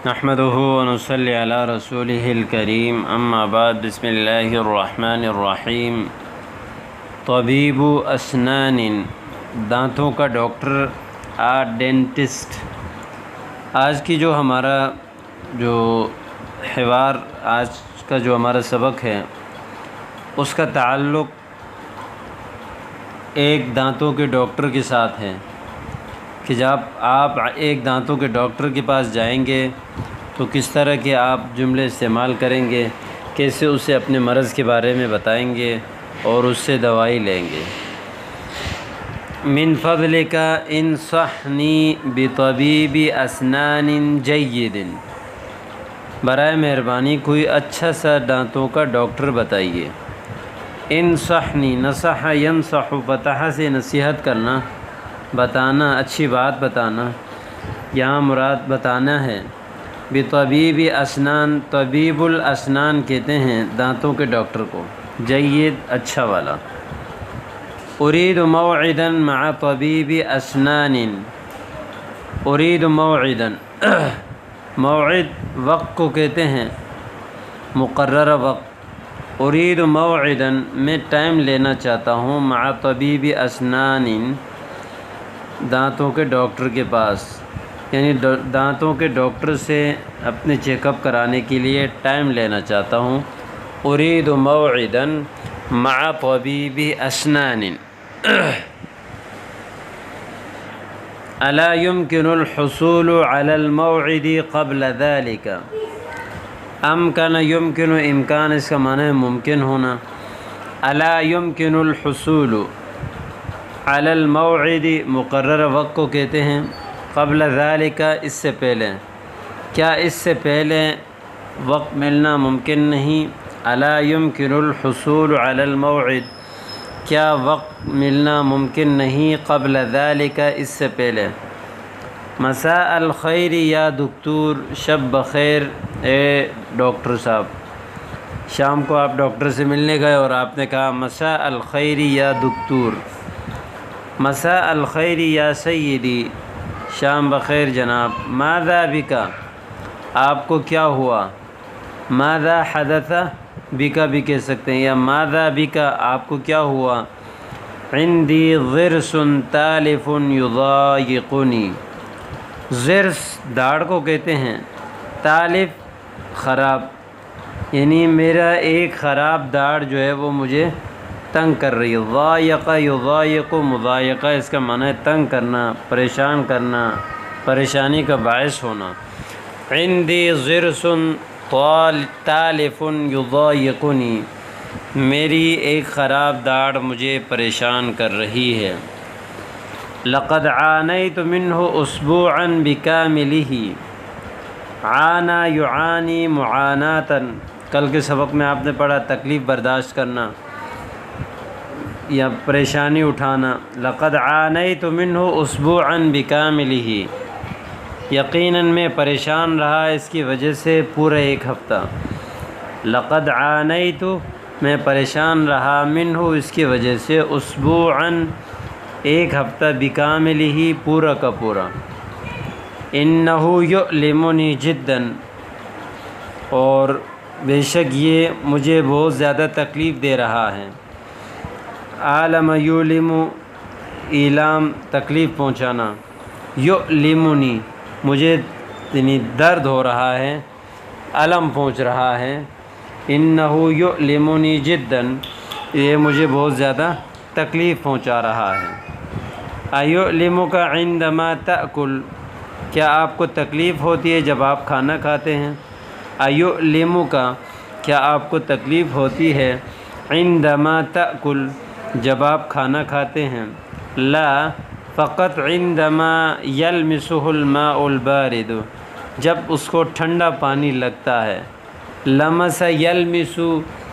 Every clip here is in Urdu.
نحمده ونصلي على رسوله الكريم اما بعد بسم اللہ الرحمن الرحیم۔ طبیب اسنان، دانتوں کا ڈاکٹر، ڈینٹسٹ۔ آج کی جو ہمارا حوار، آج کا جو ہمارا سبق ہے، اس کا تعلق ایک دانتوں کے ڈاکٹر کے ساتھ ہے کہ جب آپ ایک دانتوں کے ڈاکٹر کے پاس جائیں گے تو کس طرح کے آپ جملے استعمال کریں گے، کیسے اسے اپنے مرض کے بارے میں بتائیں گے اور اس سے دوائی لیں گے۔ من فضلک انصحنی بطبیب اسنان جید، برائے مہربانی کوئی اچھا سا دانتوں کا ڈاکٹر بتائیے۔ انصحنی، نصح ینصح، فتح سے نصیحت کرنا، بتانا، اچھی بات بتانا، یہاں مراد بتانا ہے۔ بطبیب اسنان، طبیب الاسنان کہتے ہیں دانتوں کے ڈاکٹر کو، جید، اچھا والا۔ ارید موعدا مع طبیب اسنان، ارید موعدا، موعد وقت کو کہتے ہیں، مقررہ وقت۔ ارید موعدا، میں ٹائم لینا چاہتا ہوں، مع طبیب اسنان، دانتوں کے ڈاکٹر کے پاس، یعنی دانتوں کے ڈاکٹر سے اپنے چیک اپ کرانے کے لیے ٹائم لینا چاہتا ہوں۔ ارید موعدا مع طبیب اسنان۔ الا يمكن الحصول على الموعد قبل ذلك؟ امکن، یمکن، امکان اس کا معنی ہے ممکن ہونا۔ الا يمكن الحصول علی الموعد، مقررہ وقت کو کہتے ہیں، قبل ذالک، اس سے پہلے، کیا اس سے پہلے وقت ملنا ممکن نہیں؟ الا يمكن الحصول علی الموعد، کیا وقت ملنا ممکن نہیں؟ قبل ذالک، اس سے پہلے۔ مساء الخیر یا دکتور، شب بخیر اے ڈاکٹر صاحب۔ شام کو آپ ڈاکٹر سے ملنے گئے اور آپ نے کہا مساء الخیر یا دکتور، مساء الخیر یا سیدی، شام بخیر جناب۔ ماذا بک، آپ کو کیا ہوا؟ ماذا حدث بک بھی کہہ سکتے ہیں، یا ماذا بک، آپ کو کیا ہوا؟ عندی ضرس تالف یضایقنی، ضرس داڑھ کو کہتے ہیں، تالف خراب، یعنی میرا ایک خراب داڑھ جو ہے وہ مجھے تنگ کر رہی ہے۔ ضایق یضایق، مضایقہ اس کا معنی ہے تنگ کرنا، پریشان کرنا، پریشانی کا باعث ہونا۔ عندی ضرس تالف یضایقنی، میری ایک خراب داڑھ مجھے پریشان کر رہی ہے۔ لقد عانیت منہ اسبوعا بکاملہ، عانى یعانی معاناتا، کل کے سبق میں آپ نے پڑھا تکلیف برداشت کرنا یا پریشانی اٹھانا۔ لقد عانیت منہ اسبوعا بکاملہ، یقیناً میں پریشان رہا اس کی وجہ سے پورا ایک ہفتہ۔ لقد عانیت، میں پریشان رہا، منہ اس کی وجہ سے، اسبوعا ایک ہفتہ، بکاملہ پورا کا پورا۔ انہ یؤلمنی جدا، اور بے شک یہ مجھے بہت زیادہ تکلیف دے رہا ہے۔ عالم یؤلم، ایلام تکلیف پہنچانا، یؤلمنی مجھے یعنی درد ہو رہا ہے، الم پہنچ رہا ہے۔ انہ یؤلمنی جدا، یہ مجھے بہت زیادہ تکلیف پہنچا رہا ہے۔ ایؤلمک عندما تأکل، کیا آپ کو تکلیف ہوتی ہے جب آپ کھانا کھاتے ہیں؟ ایؤلمک، کیا آپ کو تکلیف ہوتی ہے؟ عندما تأکل، جب آپ کھانا کھاتے ہیں۔ لا، فقط عندما یلمسہ الماء البارد، جب اس کو ٹھنڈا پانی لگتا ہے۔ لمس یلمس،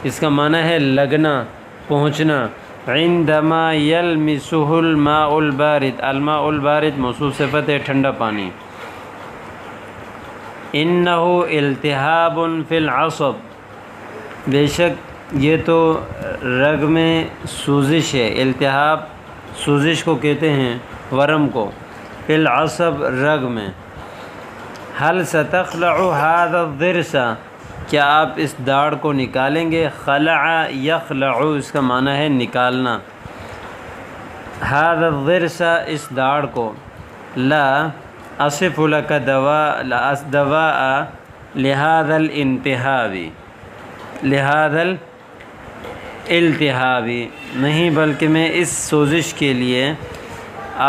اس کا معنی ہے لگنا، پہنچنا۔ عندما یلمسہ الماء البارد، الماء البارد موصوف صفت ہے، ٹھنڈا پانی۔ انہ التہاب فی العصب، بے شک یہ تو رگ میں سوزش ہے۔ التہاب سوزش کو کہتے ہیں، ورم کو، فی العصب رگ میں۔ حل ستخلع هذا الضرس، کیا آپ اس داڑھ کو نکالیں گے؟ خلع یخلع اس کا معنی ہے نکالنا، هذا الضرس اس داڑھ کو، لا اصف لك دواء لهذا الالتهاب، لهذا الالتهاب نہیں بلکہ میں اس سوزش کے لیے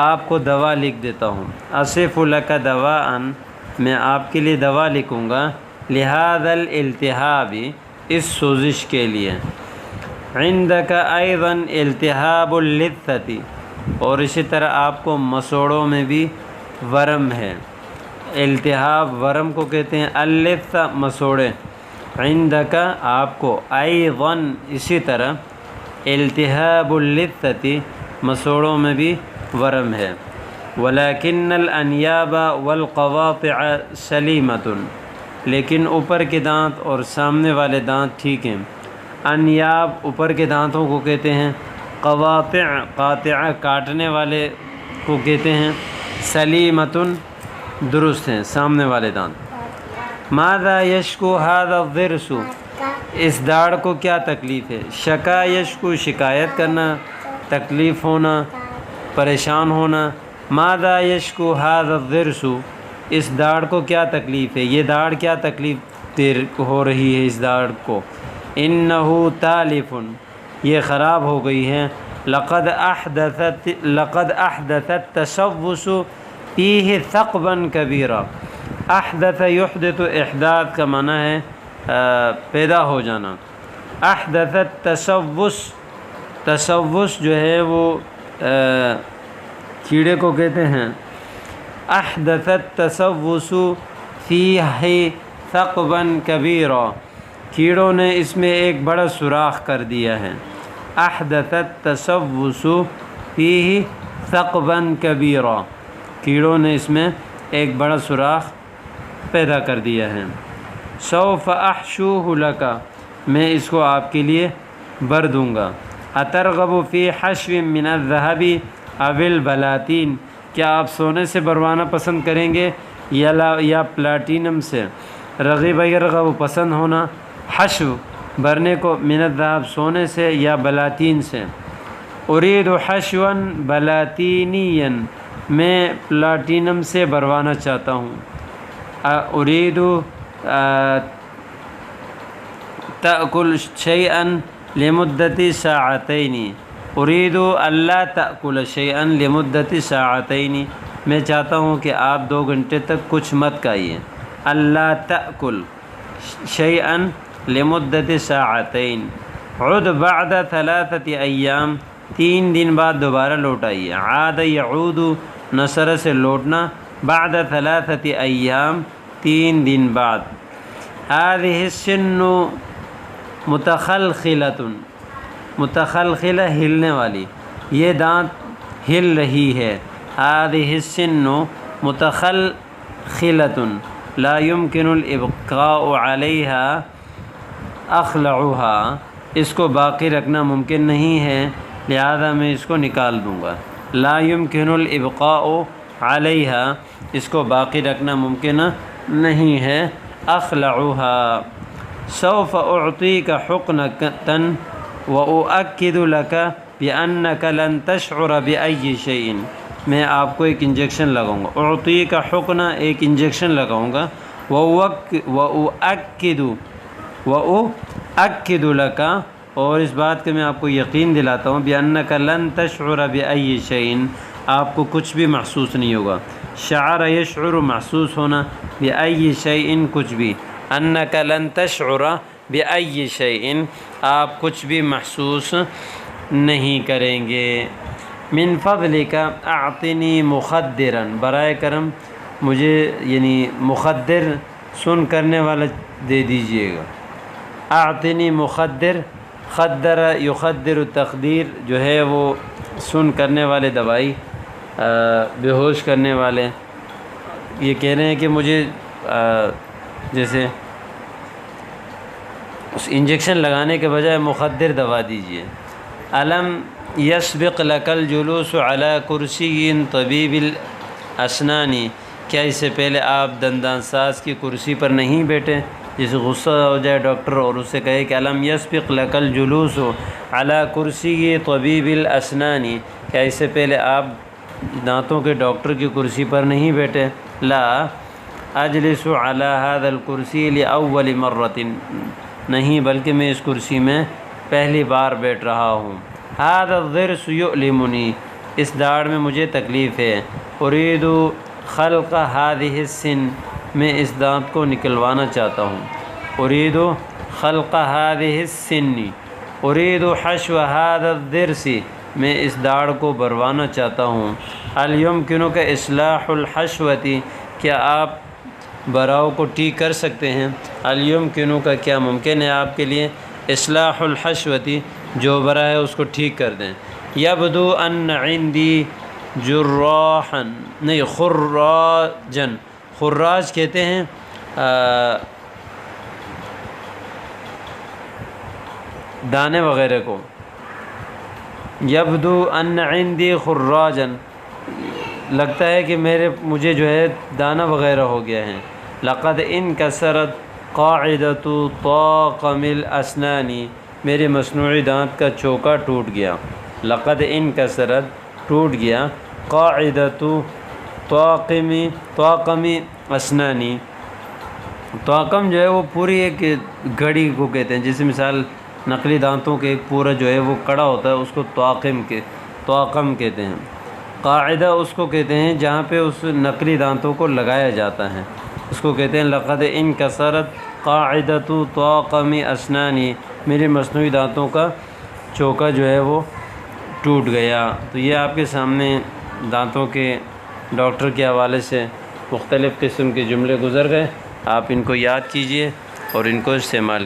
آپ کو دوا لکھ دیتا ہوں، اصف لك دواء میں آپ کے لیے دوا لکھوں گا، لہذا الالتهاب اس سوزش کے لیے، عندك ايضا التهاب اللثة اور اسی طرح آپ کو مسوڑوں میں بھی ورم ہے، التہاب ورم کو کہتے ہیں، اللثہ مسوڑے، عندك آپ کو، ايضا اسی طرح، التهاب اللثة مسوڑوں میں بھی ورم ہے، ولكن الانیاب والقواطع سلیمۃ لیکن اوپر کے دانت اور سامنے والے دانت ٹھیک ہیں، انیاب اوپر کے دانتوں کو کہتے ہیں، قواطع قاطعہ کاٹنے والے کو کہتے ہیں، سلیمۃ درست ہیں سامنے والے دانت۔ ماذا یشکو هذا الضرس اس داڑھ کو کیا تکلیف ہے؟ شکا یشکو شکایت کرنا، تکلیف ہونا، پریشان ہونا، ماذا یشکو هذا الضرس اس داڑھ کو کیا تکلیف ہے، یہ داڑھ کیا تکلیف دیر ہو رہی ہے اس داڑھ کو، انہ تالف یہ خراب ہو گئی ہے، لقد احدثت تسوس فیہ ثقبا کبیرا، احدث یحدث احداث کا معنی ہے پیدا ہو جانا، احدثت تسوس، تسوس جو ہے وہ کیڑے کو کہتے ہیں، احدثت تسوس فیہ ثقبا کبیرا کیڑوں نے اس میں ایک بڑا سوراخ کر دیا ہے، احدثت تسوس فیہ ثقبا کبیرا کیڑوں نے اس میں ایک بڑا سوراخ پیدا کر دیا ہے، سوف احشوہ لک میں اس کو آپ کے لیے بر دوں گا، اترغب فی حشو من الذهب او البلاطین کیا آپ سونے سے بروانا پسند کریں گے یا پلاٹینم سے؟ رغب یرغب پسند ہونا، حشو بھرنے کو، من الذهب سونے سے یا بلاطین سے، ارید حشوا بلاطینیا میں پلاٹینم سے بروانا چاہتا ہوں، ارید تأکل شیئا لمدت ساعتین، ارید اللہ تأکل شیئا لمدت ساعتین میں چاہتا ہوں کہ آپ 2 گھنٹے تک کچھ مت کھائیے، اللہ تأکل شیئا لمدت ساعتین، عد بعد 3 ایام 3 دن بعد دوبارہ لوٹ آئیے، عاد یعود نصر سے لوٹنا، بعد 3 ایام 3 دن بعد، هذه السن متخلخلۃ متخلخلہ ہلنے والی، یہ دانت ہل رہی ہے، هذه السن متخلخلۃ لا يمكن الابقاء علیہا اخلعها اس کو باقی رکھنا ممکن نہیں ہے لہذا میں اس کو نکال دوں گا، لا يمكن الابقاء علیہا اس کو باقی رکھنا ممکن نہیں ہے، اخلعها، سوف اعطیک حقنۃ واؤکد لک بانک لن تشعر بائی شیء میں آپ کو ایک انجیکشن لگاؤں گا، اعطیک حقنہ ایک انجیکشن لگاؤں گا، واؤکد لک اور اس بات کے میں آپ کو یقین دلاتا ہوں، بانک لن تشعر بائی شیء آپ کو کچھ بھی محسوس نہیں ہوگا، شعر یشعر محسوس ہونا، بائی شیء کچھ بھی، انک لن تشعر بائی شیء آپ کچھ بھی محسوس نہیں کریں گے، من فضلک اعطنی مخدرا برائے کرم مجھے یعنی مخدر سن کرنے والا دے دیجئے گا، اعطنی مخدر، خدر یخدر تخدیر جو ہے وہ سن کرنے والے دوائی، بے ہوش کرنے والے، یہ کہہ رہے ہیں کہ مجھے جیسے اس انجیکشن لگانے کے بجائے مخدر دوا دیجیے، علم یسبق لک الجلوس علی کرسی طبیب الاسنان کیا اس سے پہلے آپ دندان ساز کی کرسی پر نہیں بیٹھے؟ جسے غصہ ہو جائے ڈاکٹر اور اس سے کہے کہ الم یسبق لک الجلوس علی کرسی طبیب الاسنان، کیا اس سے پہلے آپ دانتوں کے ڈاکٹر کی کرسی پر نہیں بیٹھے؟ لا اجلس علی هذا الکرسی لاول مرۃ، نہیں بلکہ میں اس کرسی میں پہلی بار بیٹھ رہا ہوں۔ هذا الضرس یؤلمنی، اس داڑھ میں مجھے تکلیف ہے۔ اريد خلق هذه السن، میں اس دانت کو نکلوانا چاہتا ہوں۔ اريد خلق هذه السن، اريد حشو هذا الضرس، میں اس داڑھ کو بھروانا چاہتا ہوں۔ هل يمكنك اصلاح الحشوة، کیا آپ براؤ کو ٹھیک کر سکتے ہیں؟ هل يمكنك، کیا ممکن ہے آپ کے لیے اصلاح الحشوة، جو برا ہے اس کو ٹھیک کر دیں۔ یبدو ان عندی جراحا، نہیں خراجن، خراج کہتے ہیں دانے وغیرہ کو۔ یبدو ان عندی خراجن، لگتا ہے کہ مجھے جو ہے دانہ وغیرہ ہو گیا ہے۔ لقد انکسرت قاعدۃ طاقم الاسنان، میرے مصنوعی دانت کا چوکا ٹوٹ گیا۔ لقد انکسرت، ٹوٹ گیا، قاعدۃ طاقم اسنانی، طاقم جو ہے وہ پوری ایک گھڑی کو کہتے ہیں، جیسے مثال نقلی دانتوں کے ایک پورا جو ہے وہ کڑا ہوتا ہے، اس کو طاقم کہتے ہیں۔ قاعدہ اس کو کہتے ہیں جہاں پہ اس نقلی دانتوں کو لگایا جاتا ہے، اس کو کہتے ہیں لقد انکسرت قاعدۃ طاقم اسنانی، میرے مصنوعی دانتوں کا چوکا جو ہے وہ ٹوٹ گیا۔ تو یہ آپ کے سامنے دانتوں کے ڈاکٹر کے حوالے سے مختلف قسم کے جملے گزر گئے، آپ ان کو یاد کیجئے اور ان کو استعمال